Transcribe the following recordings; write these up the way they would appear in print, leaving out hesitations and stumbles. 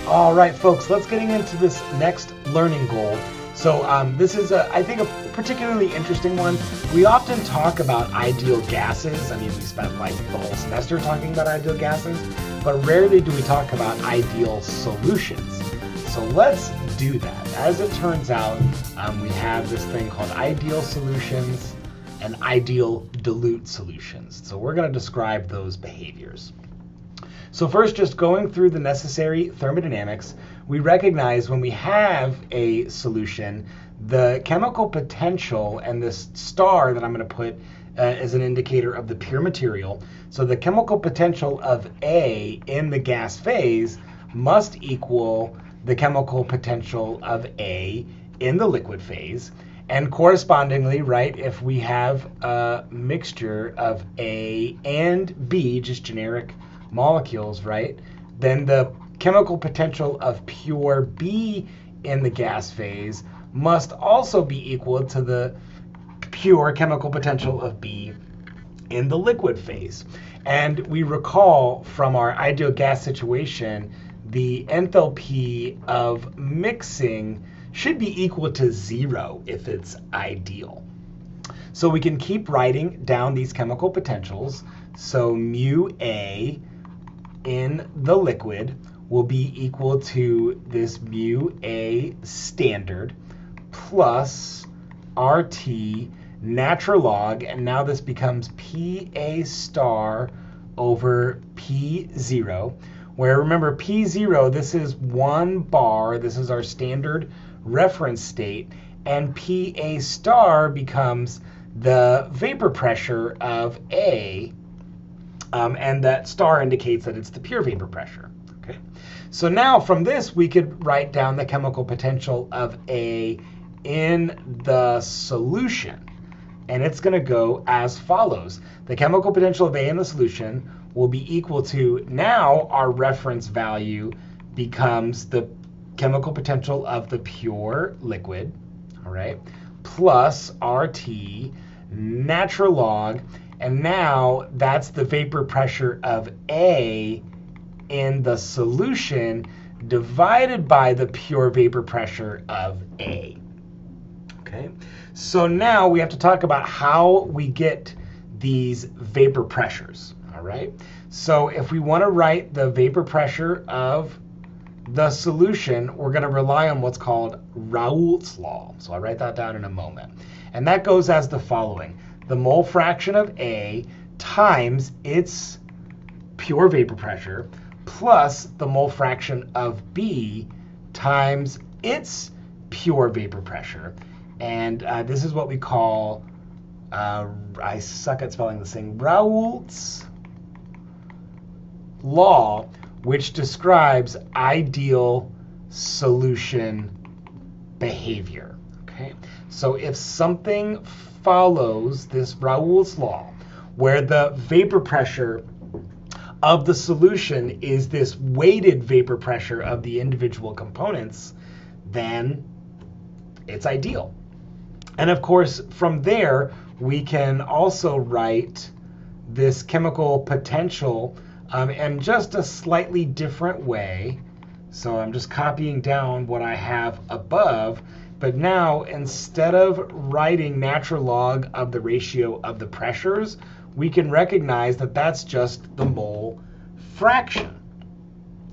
All right, folks, let's get into this next learning goal. So this is, I think, a particularly interesting one. We often talk about ideal gases. I mean, we spent like the whole semester talking about ideal gases, but rarely do we talk about ideal solutions. So let's do that. As it turns out, we have this thing called ideal solutions and ideal dilute solutions. So we're going to describe those behaviors. So first, just going through the necessary thermodynamics, we recognize when we have a solution, the chemical potential, and this star that I'm going to put as an indicator of the pure material. So the chemical potential of A in the gas phase must equal the chemical potential of A in the liquid phase. And correspondingly, right, if we have a mixture of A and B, just generic molecules, right, then the chemical potential of pure B in the gas phase must also be equal to the pure chemical potential of B in the liquid phase. And we recall from our ideal gas situation, the enthalpy of mixing should be equal to 0 if it's ideal. So we can keep writing down these chemical potentials. So mu A in the liquid will be equal to this mu A standard plus RT natural log, and now this becomes PA star over P0, where remember P0, this is 1 bar, this is our standard reference state, and PA star becomes the vapor pressure of A, and that star indicates that it's the pure vapor pressure. Okay. So now from this, we could write down the chemical potential of A in the solution. And it's going to go as follows. The chemical potential of A in the solution will be equal to, now our reference value becomes the chemical potential of the pure liquid, all right, plus RT natural log. And now that's the vapor pressure of A in the solution divided by the pure vapor pressure of A. Okay, so now we have to talk about how we get these vapor pressures. All right, so if we want to write the vapor pressure of the solution, we're going to rely on what's called Raoult's law. So I'll write that down in a moment. And that goes as the following. The mole fraction of A times its pure vapor pressure plus the mole fraction of B times its pure vapor pressure. And this is what we call, I suck at spelling this thing, Raoult's law, which describes ideal solution behavior. Okay, so if something follows this Raoult's law, where the vapor pressure of the solution is this weighted vapor pressure of the individual components, then it's ideal. And of course, from there, we can also write this chemical potential in just a slightly different way. So I'm just copying down what I have above. But now, instead of writing natural log of the ratio of the pressures, we can recognize that that's just the mole fraction.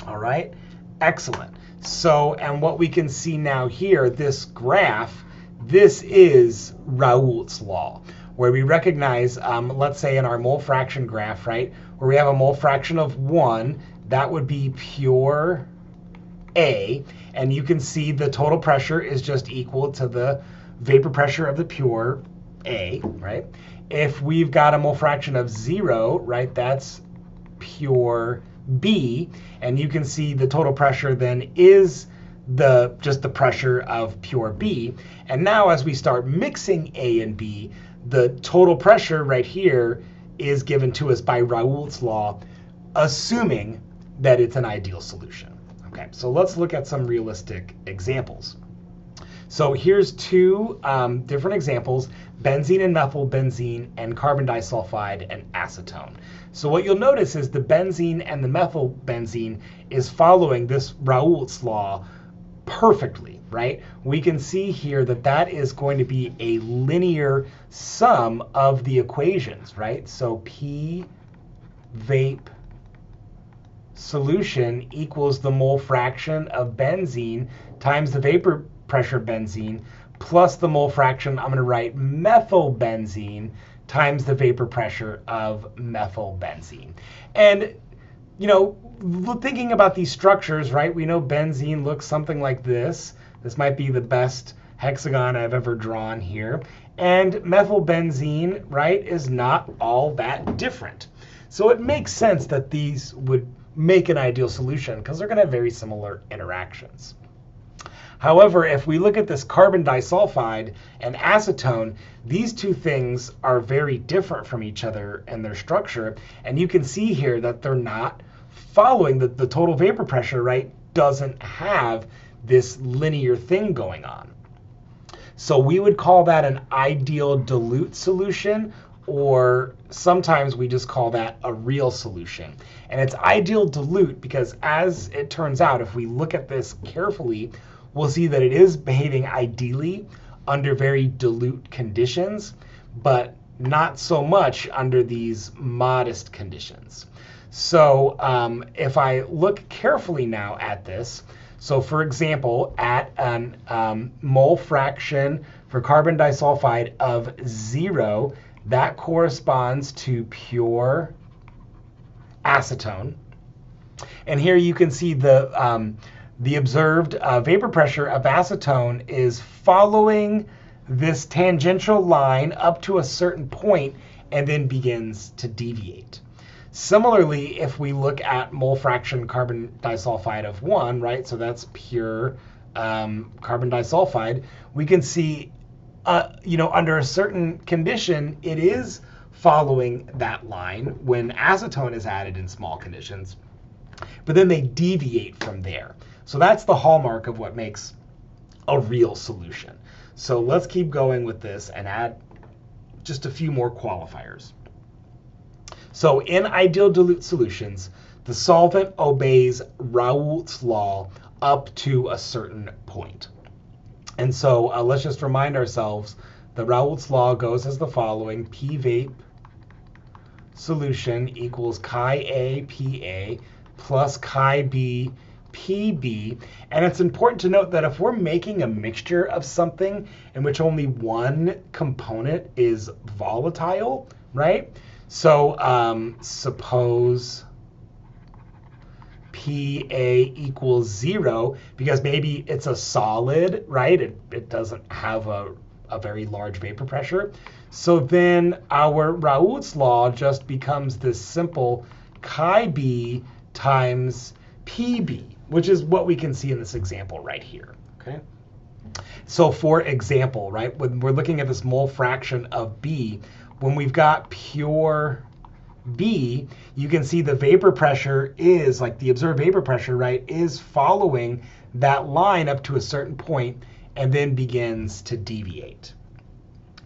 All right, excellent. So, and what we can see now here, this graph, this is Raoult's law, where we recognize, let's say in our mole fraction graph, right, where we have a mole fraction of 1, that would be pure A, and you can see the total pressure is just equal to the vapor pressure of the pure A, right? If we've got a mole fraction of 0, right, that's pure B, and you can see the total pressure then is just the pressure of pure B. And now as we start mixing A and B, the total pressure right here is given to us by Raoult's law, assuming that it's an ideal solution. Okay, so let's look at some realistic examples. So here's two different examples: benzene and methylbenzene, and carbon disulfide and acetone. So what you'll notice is the benzene and the methylbenzene is following this Raoult's law perfectly, right? We can see here that that is going to be a linear sum of the equations, right? So P vape solution equals the mole fraction of benzene times the vapor pressure benzene plus the mole fraction, I'm going to write methylbenzene, times the vapor pressure of methylbenzene. And, you know, thinking about these structures, right, we know benzene looks something like this. This might be the best hexagon I've ever drawn here. And methylbenzene, right, is not all that different. So it makes sense that these would make an ideal solution because they're going to have very similar interactions. However, if we look at this carbon disulfide and acetone, these two things are very different from each other in their structure. And you can see here that they're not following the total vapor pressure, right, doesn't have this linear thing going on. So we would call that an ideal dilute solution, or sometimes we just call that a real solution. And it's ideal dilute because, as it turns out, if we look at this carefully, we'll see that it is behaving ideally under very dilute conditions, but not so much under these modest conditions. So if I look carefully now at this, so for example, at an mole fraction for carbon disulfide of 0, that corresponds to pure acetone. And here you can see the observed vapor pressure of acetone is following this tangential line up to a certain point and then begins to deviate. Similarly, if we look at mole fraction carbon disulfide of 1, right, so that's pure carbon disulfide, we can see, under a certain condition, it is following that line when acetone is added in small conditions, but then they deviate from there. So that's the hallmark of what makes a real solution. So let's keep going with this and add just a few more qualifiers. So in ideal dilute solutions, the solvent obeys Raoult's law up to a certain point. And so let's just remind ourselves the Raoult's law goes as the following: P vape solution equals chi A PA plus chi B PB. And it's important to note that if we're making a mixture of something in which only one component is volatile, right? So suppose PA equals 0, because maybe it's a solid, right? It doesn't have a very large vapor pressure. So then our Raoult's law just becomes this simple chi B times PB, which is what we can see in this example right here, okay? So for example, right, when we're looking at this mole fraction of B, when we've got pure B, you can see the vapor pressure is, like the observed vapor pressure, right, is following that line up to a certain point and then begins to deviate.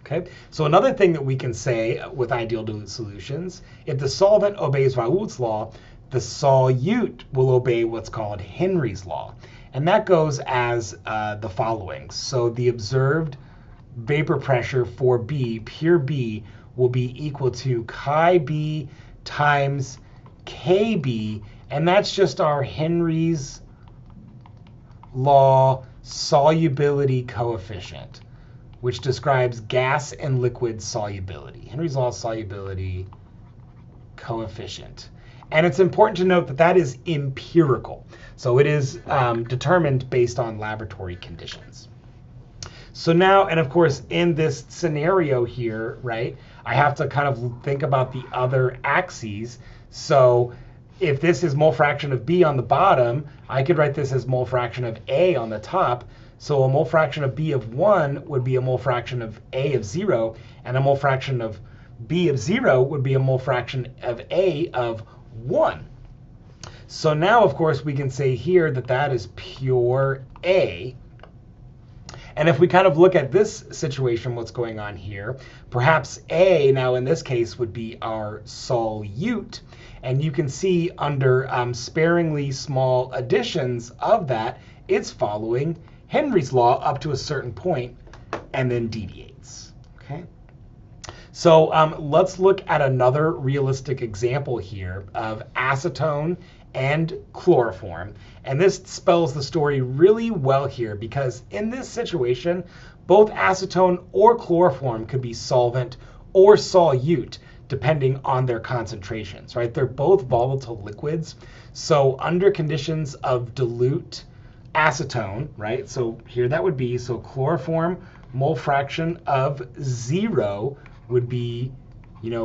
Okay, so another thing that we can say with ideal dilute solutions, if the solvent obeys Raoult's law, the solute will obey what's called Henry's law. And that goes as the following. So the observed vapor pressure for B, pure B, will be equal to chi B times KB, and that's just our Henry's law solubility coefficient, which describes gas and liquid solubility. Henry's law solubility coefficient. And it's important to note that that is empirical. So it is determined based on laboratory conditions. So now, and of course, in this scenario here, right, I have to kind of think about the other axes. So if this is mole fraction of B on the bottom, I could write this as mole fraction of A on the top. So a mole fraction of B of 1 would be a mole fraction of A of 0, and a mole fraction of B of 0 would be a mole fraction of A of 1. So now, of course, we can say here that that is pure A. And if we kind of look at this situation, what's going on here, perhaps A now in this case would be our solute. And you can see under sparingly small additions of that, it's following Henry's law up to a certain point and then deviates. Okay. So let's look at another realistic example here of acetone and chloroform. And this spells the story really well here because in this situation, both acetone or chloroform could be solvent or solute depending on their concentrations, right? They're both volatile liquids. So under conditions of dilute acetone, right? So here that would be, so chloroform mole fraction of 0 would be,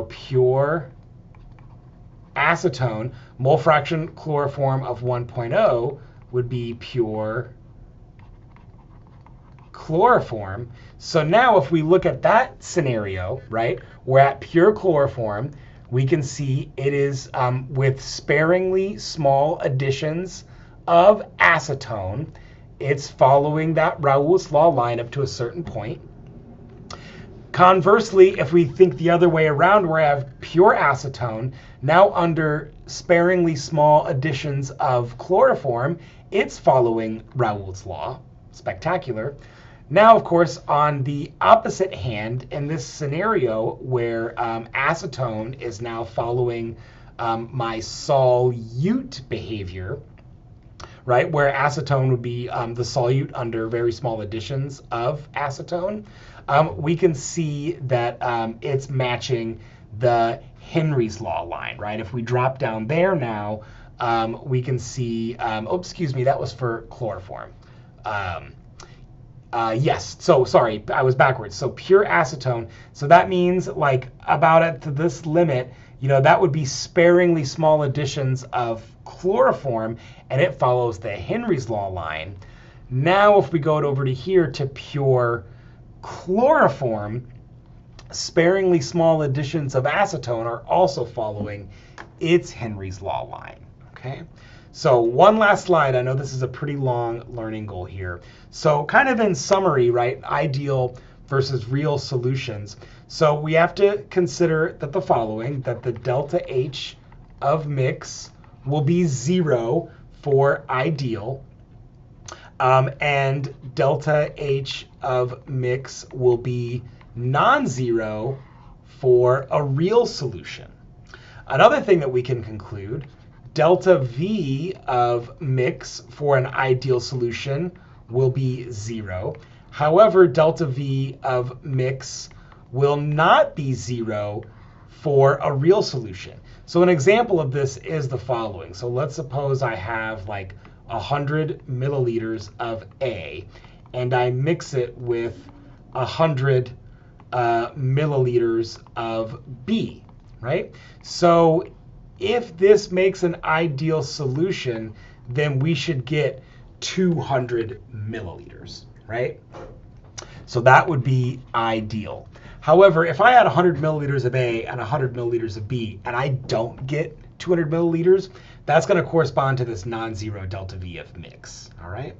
pure acetone. Mole fraction chloroform of 1.0 would be pure chloroform. So now if we look at that scenario, right, we're at pure chloroform, we can see it is with sparingly small additions of acetone. It's following that Raoult's law line up to a certain point. Conversely, if we think the other way around, where I have pure acetone, now under sparingly small additions of chloroform, it's following Raoult's law. Spectacular. Now, of course, on the opposite hand, in this scenario where acetone is now following my solute behavior, right, where acetone would be the solute under very small additions of acetone, we can see that it's matching the Henry's law line, right? If we drop down there now, we can see, that was for chloroform. Yes, so sorry, I was backwards. So pure acetone, so that means like about at to this limit, that would be sparingly small additions of chloroform, and it follows the Henry's law line. Now if we go over to here to pure chloroform, sparingly small additions of acetone are also following its Henry's law line. Okay, so one last slide. I know this is a pretty long learning goal here. So kind of in summary, right, ideal versus real solutions. So we have to consider that the following, that the delta H of mix will be 0 for ideal, and delta H of mix will be non-zero for a real solution. Another thing that we can conclude, delta V of mix for an ideal solution will be 0. However, delta V of mix will not be 0 for a real solution. So an example of this is the following. So let's suppose I have like 100 milliliters of A, and I mix it with 100 milliliters of B, right? So if this makes an ideal solution, then we should get 200 milliliters, right? So that would be ideal. However, if I had 100 milliliters of A and 100 milliliters of B, and I don't get 200 milliliters, that's going to correspond to this non-zero delta V of mix, all right?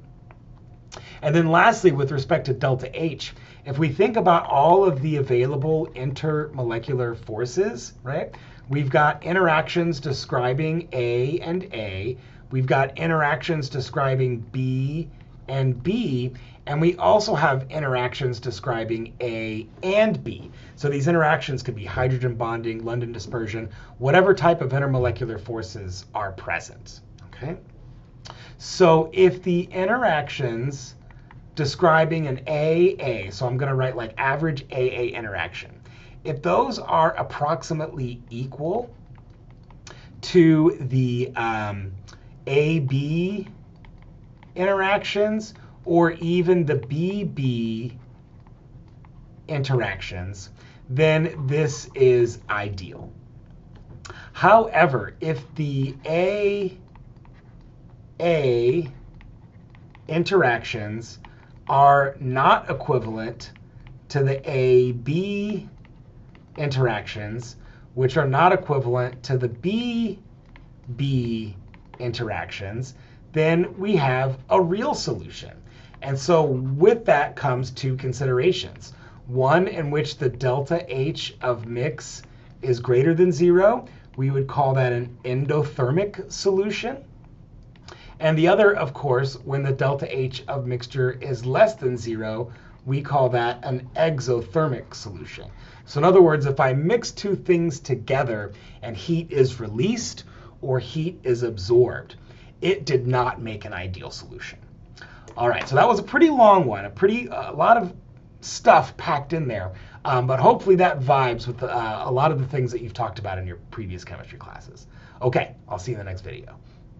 And then lastly, with respect to delta H, if we think about all of the available intermolecular forces, right? We've got interactions describing A and A. We've got interactions describing B and B. And we also have interactions describing A and B. So these interactions could be hydrogen bonding, London dispersion, whatever type of intermolecular forces are present, okay? So if the interactions describing an AA, so I'm going to write like average AA interaction, if those are approximately equal to the AB interactions or even the BB interactions, then this is ideal. However, if the AA interactions are not equivalent to the AB interactions, which are not equivalent to the BB interactions, then we have a real solution. And so with that comes two considerations. One in which the delta H of mix is greater than 0. We would call that an endothermic solution. And the other, of course, when the delta H of mixture is less than 0, we call that an exothermic solution. So in other words, if I mix two things together and heat is released or heat is absorbed, it did not make an ideal solution. All right, so that was a pretty long one, a lot of stuff packed in there, but hopefully that vibes with a lot of the things that you've talked about in your previous chemistry classes. Okay, I'll see you in the next video.